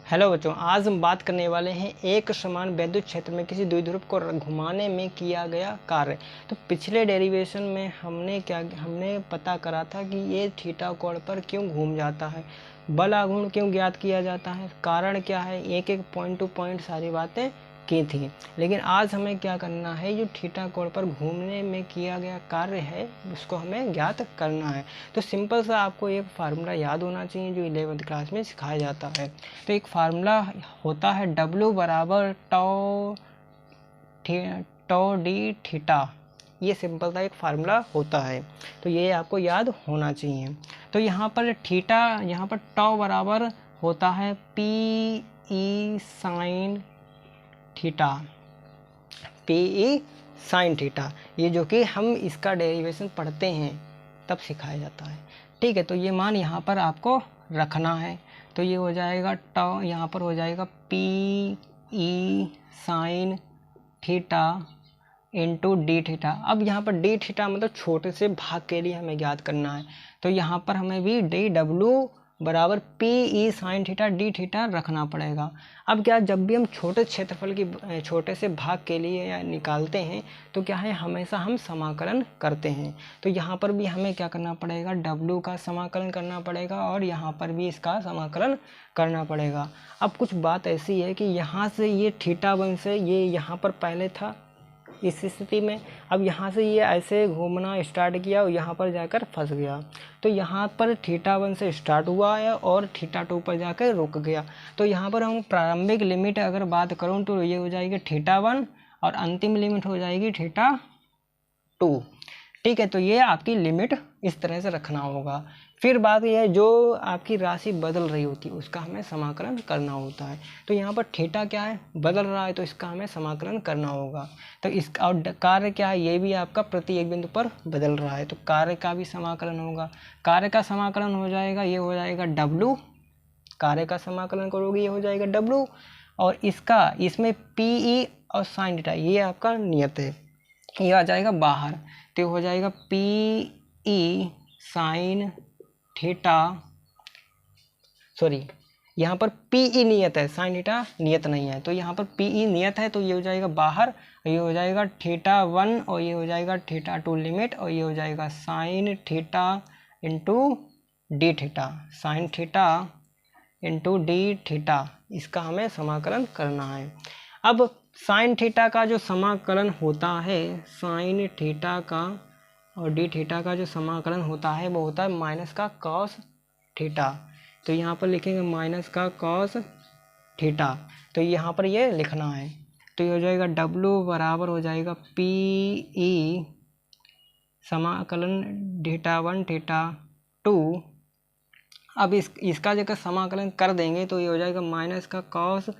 Hello बच्चों, आज हम बात करने वाले हैं एक समान वैद्युत क्षेत्र में किसी द्विध्रुव को घुमाने में किया गया कार्य। तो पिछले डेरिवेशन में हमने पता करा था कि ये थीटा कोण पर क्यों घूम जाता है, बल आघूर्ण क्यों ज्ञात किया जाता है, कारण क्या है, एक एक पॉइंट टू पॉइंट सारी बातें की थी। लेकिन आज हमें क्या करना है, जो थीटा कोण पर घूमने में किया गया कार्य है उसको हमें ज्ञात करना है। तो सिंपल सा आपको एक फार्मूला याद होना चाहिए जो 11वीं क्लास में सिखाया जाता है। तो एक फार्मूला होता है W बराबर टो डी थीटा। ये सिंपल सा एक फार्मूला होता है, तो ये आपको याद होना चाहिए। तो यहाँ पर थीटा, यहाँ पर टो बराबर होता है P E sine theta, P E sine theta. ये जो कि हम इसका डेरिवेशन पढ़ते हैं तब सिखाया जाता है। ठीक है, तो ये मान यहाँ पर आपको रखना है। तो ये हो जाएगा टॉ, यहाँ पर हो जाएगा P E sine theta into D theta. अब यहाँ पर डी थीटा मतलब छोटे से भाग के लिए हमें ज्ञात करना है। तो यहाँ पर हमें भी डी डब्ल्यू बराबर P E sine theta D theta रखना पड़ेगा। अब क्या, जब भी हम छोटे क्षेत्रफल की छोटे से भाग के लिए निकालते हैं तो क्या है, हमेशा हम समाकलन करते हैं। तो यहाँ पर भी हमें क्या करना पड़ेगा, W का समाकलन करना पड़ेगा और यहाँ पर भी इसका समाकलन करना पड़ेगा। अब कुछ बात ऐसी है कि यहाँ से ये थीटा वन से ये यहाँ पर पहले था इस स्थिति में, अब यहाँ से ये ऐसे घूमना स्टार्ट किया और यहाँ पर जाकर फंस गया। तो यहाँ पर थीटा वन से स्टार्ट हुआ है और थीटा टू पर जाकर रुक गया। तो यहाँ पर हम प्रारंभिक लिमिट अगर बात करूँ तो ये हो जाएगी थीटा वन और अंतिम लिमिट हो जाएगी थीटा टू। ठीक है, तो ये आपकी लिमिट इस तरह से रखना होगा। फिर बात यह है, जो आपकी राशि बदल रही होती है उसका हमें समाकलन करना होता है। तो यहाँ पर थीटा क्या है, बदल रहा है, तो इसका हमें समाकलन करना होगा। तो इसका और कार्य क्या है, ये भी आपका प्रति एक बिंदु पर बदल रहा है, तो कार्य का भी समाकलन होगा। कार्य का समाकलन हो जाएगा, ये हो जाएगा W, कार्य का समाकलन करोगे ये हो जाएगा W, और इसमें PE और साइन थीटा ये आपका नियत है, ये आ जाएगा बाहर। तो हो जाएगा PE साइन थीटा, सॉरी यहाँ पर PE नियत है, साइन थीटा नियत नहीं है। तो यहाँ पर PE नियत है, तो ये हो जाएगा बाहर, ये हो जाएगा थीटा वन और ये हो जाएगा थीटा टू लिमिट, और ये हो जाएगा sine theta into D theta, sine theta into D theta. इसका हमें समाकलन करना है। अब साइन थीटा का जो समाकलन होता है, साइन थीटा का और डी थीटा का जो समाकलन होता है वो होता है माइनस का कॉस थीटा। तो यहाँ पर लिखेंगे माइनस का कॉस थीटा, तो यहाँ पर ये लिखना है। तो ये हो जाएगा W बराबर हो जाएगा पी ई समाकलन थीटा वन थीटा टू। अब इसका जगह समाकलन कर देंगे तो ये हो जाएगा माइनस का कॉस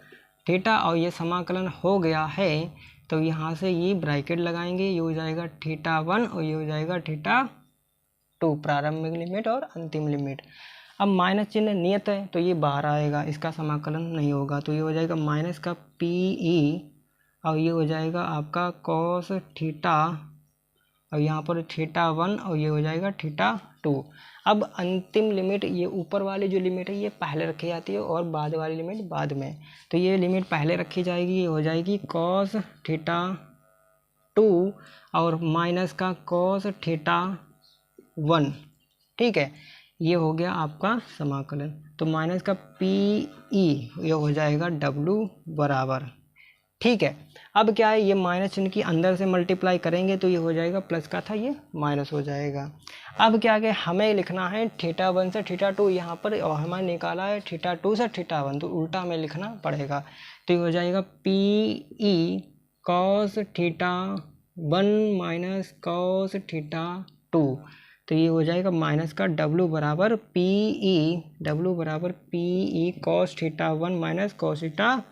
थीटा, और ये समाकलन हो गया है तो यहाँ से ये ब्रैकेट लगाएंगे, ये हो जाएगा थीटा वन और ये हो जाएगा थीटा टू, प्रारंभिक लिमिट और अंतिम लिमिट। अब माइनस चिन्ह नियत है तो ये बाहर आएगा, इसका समाकलन नहीं होगा। तो ये हो जाएगा माइनस का PE और ये हो जाएगा आपका कॉस थीटा, और यहाँ पर थीटा वन और ये हो जाएगा थीटा टू। अब अंतिम लिमिट, ये ऊपर वाली जो लिमिट है ये पहले रखी जाती है और बाद वाली लिमिट बाद में। तो ये लिमिट पहले रखी जाएगी, ये हो जाएगी कॉस थीटा टू और माइनस का कॉस थीटा वन। ठीक है, ये हो गया आपका समाकलन। तो माइनस का PE ये हो जाएगा W बराबर। ठीक है, अब क्या है, ये माइनस चिन्ह की अंदर से मल्टीप्लाई करेंगे तो ये हो जाएगा प्लस का था ये माइनस हो जाएगा। अब क्या है, हमें लिखना है थीटा वन से थीटा टू, यहाँ पर और हमें निकाला है थीटा टू से थीटा वन, तो उल्टा हमें लिखना पड़ेगा। तो ये हो जाएगा PE cos theta one minus cos theta two. तो ये हो जाएगा माइनस का W बराबर PE cos theta one minus cos theta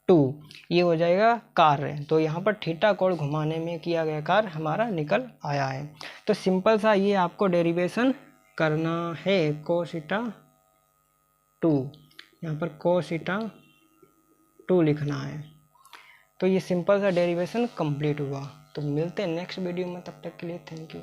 two, ये हो जाएगा कार्य। तो यहाँ पर थीटा कोण घुमाने में किया गया कार्य हमारा निकल आया है। तो सिंपल सा ये आपको डेरिवेशन करना है, cos थीटा टू, यहाँ पर cos थीटा टू लिखना है। तो ये सिंपल सा डेरिवेशन कंप्लीट हुआ। तो मिलते हैं नेक्स्ट वीडियो में, तब तक के लिए थैंक यू।